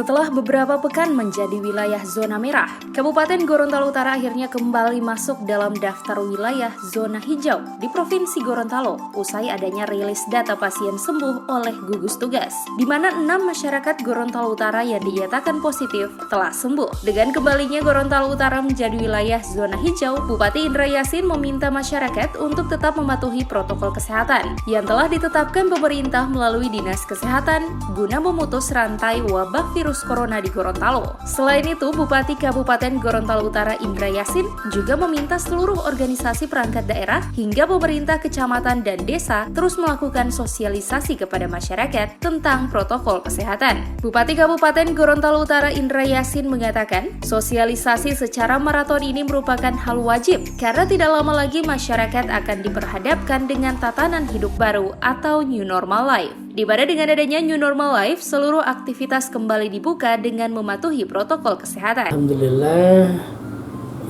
Setelah beberapa pekan menjadi wilayah zona merah, Kabupaten Gorontalo Utara akhirnya kembali masuk dalam daftar wilayah zona hijau di Provinsi Gorontalo usai adanya rilis data pasien sembuh oleh gugus tugas, di mana 6 masyarakat Gorontalo Utara yang dinyatakan positif telah sembuh. Dengan kembalinya Gorontalo Utara menjadi wilayah zona hijau, Bupati Indra Yassin meminta masyarakat untuk tetap mematuhi protokol kesehatan yang telah ditetapkan pemerintah melalui Dinas Kesehatan guna memutus rantai wabah virus corona di Gorontalo. Selain itu, Bupati Kabupaten Gorontalo Utara Indra Yassin juga meminta seluruh organisasi perangkat daerah hingga pemerintah kecamatan dan desa terus melakukan sosialisasi kepada masyarakat tentang protokol kesehatan. Bupati Kabupaten Gorontalo Utara Indra Yassin mengatakan, sosialisasi secara maraton ini merupakan hal wajib karena tidak lama lagi masyarakat akan diperhadapkan dengan tatanan hidup baru atau new normal life. Di mana dengan adanya new normal life, seluruh aktivitas kembali dibuka dengan mematuhi protokol kesehatan. Alhamdulillah,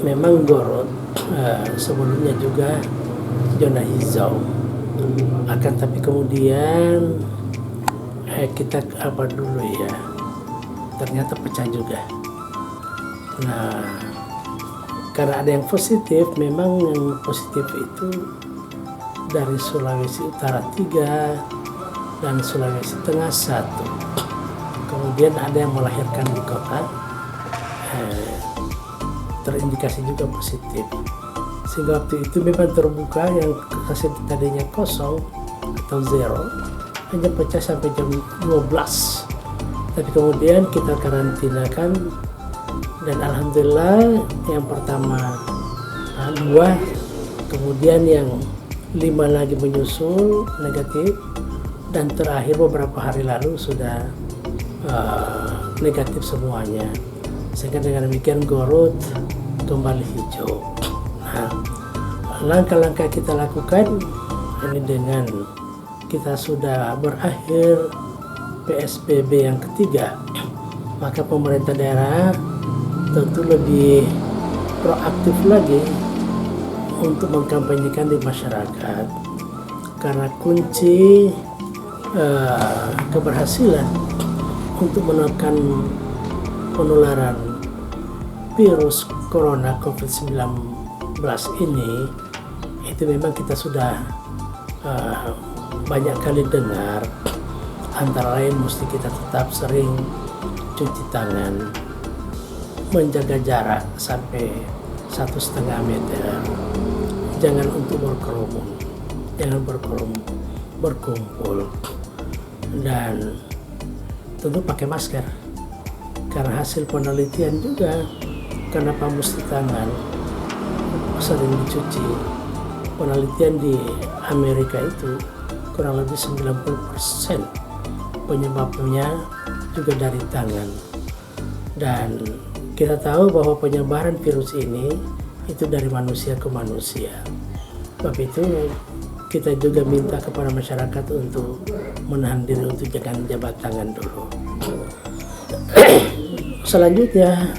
memang Gorot sebelumnya juga zona hijau. Akan tapi kemudian kita apa dulu ya, ternyata pecah juga. Nah, karena ada yang positif, memang yang positif itu dari Sulawesi Utara 3 dan Sulawesi Tengah 1. Kemudian ada yang melahirkan di kota, terindikasi juga positif. Sehingga waktu itu memang terbuka yang hasil tadinya kosong atau zero, hanya pecah sampai jam 12. Tapi kemudian kita karantinakan dan alhamdulillah yang pertama 2, kemudian yang 5 lagi menyusul negatif, dan terakhir beberapa hari lalu sudah negatif semuanya. Sehingga dengan demikian Gorot kembali hijau. Nah, langkah-langkah kita lakukan ini dengan kita sudah berakhir PSBB yang ketiga, maka pemerintah daerah tentu lebih proaktif lagi untuk mengkampanyekan di masyarakat, karena kunci keberhasilan untuk menekan penularan virus corona COVID-19 ini itu memang kita sudah banyak kali dengar, antara lain mesti kita tetap sering cuci tangan, menjaga jarak sampai 1,5 meter, jangan untuk berkerumun, jangan berkumpul, dan tentu pakai masker. Karena hasil penelitian juga, kenapa mesti tangan sering dicuci, penelitian di Amerika itu kurang lebih 90% penyebabnya juga dari tangan. Dan kita tahu bahwa penyebaran virus ini itu dari manusia ke manusia. Sebab itu kita juga minta kepada masyarakat untuk menahan diri, untuk jangan jabat tangan dulu. Selanjutnya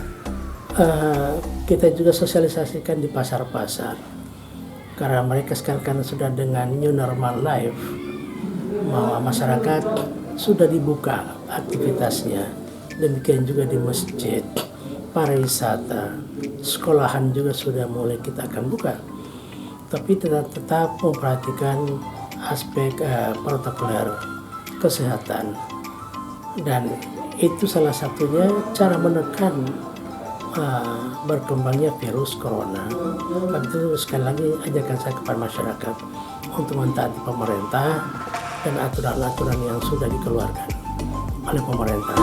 kita juga sosialisasikan di pasar-pasar, karena mereka sekarang sudah dengan new normal life, bahwa masyarakat sudah dibuka aktivitasnya. Demikian juga di masjid, pariwisata, sekolahan juga sudah mulai kita akan buka. Tapi tetap memperhatikan aspek protokoler kesehatan, dan itu salah satunya cara menekan berkembangnya virus corona. Itu sekali lagi ajakan saya kepada masyarakat untuk mentaati pemerintah dan aturan-aturan yang sudah dikeluarkan oleh pemerintah.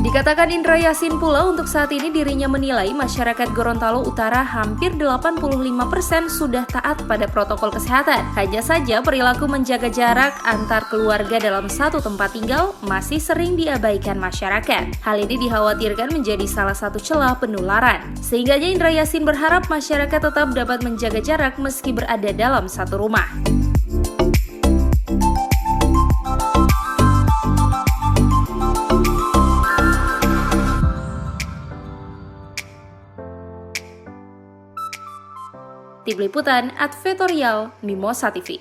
Dikatakan Indra Yassin pula untuk saat ini dirinya menilai masyarakat Gorontalo Utara hampir 85% sudah taat pada protokol kesehatan. Hanya saja perilaku menjaga jarak antar keluarga dalam satu tempat tinggal masih sering diabaikan masyarakat. Hal ini dikhawatirkan menjadi salah satu celah penularan. Sehingga Indra Yassin berharap masyarakat tetap dapat menjaga jarak meski berada dalam satu rumah. Tim Liputan Advertorial Mimosa TV.